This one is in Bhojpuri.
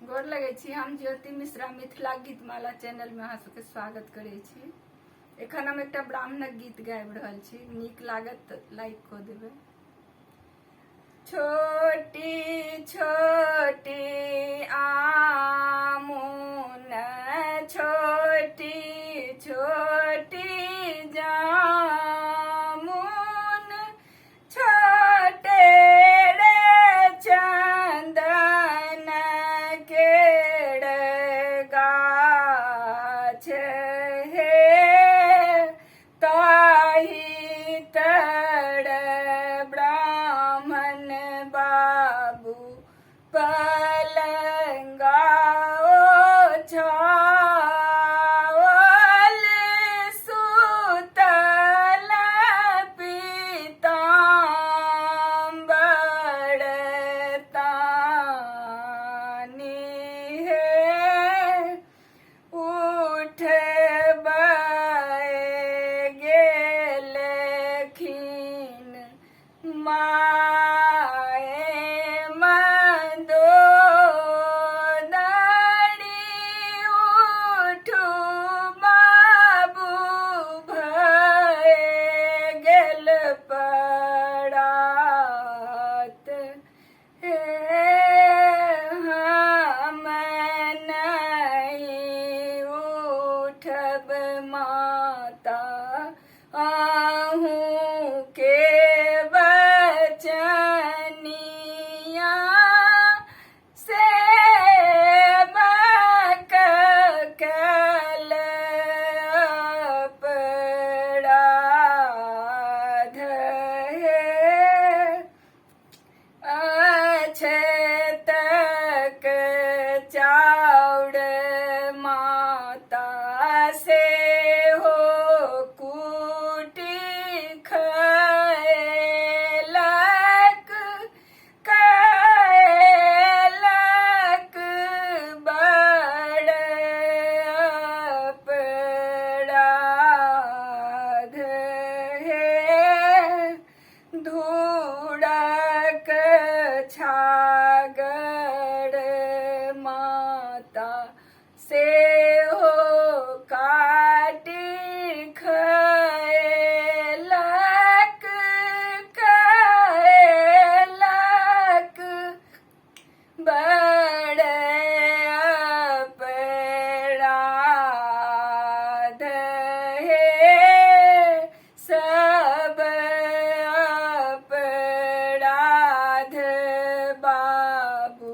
गोर लगे छी। हम ज्योति मिश्रा मिथिला गीतमाला चैनल में अहाँ सबके स्वागत करे छी। एखन हम एक ब्राह्मणक गीत गाबि रहल छी, नीक लागत त लाइक कऽ देबै। छोटी छोटी आमुन छोटी छोटी जामुन छोटे रे चंदन केड़ गाछ हे ताही तड़ ब्राह्मण बाबू पलंगा ओछावल सुतल पीताम्बर तानी हे उठबै गेलखिन माए मंदोदरी उठू बाबू भए गेल परात हे हम नहीं उठब माता आहूँ के बचनिया सेवक कल अपराध हे अछतक चाउर माता से हो कुटी खैलक कैलक बड़ अपराध हे धूड़क छागर माता से हो काटी खैलक कैलक बड़ अपराध हे सब अपराध बाबू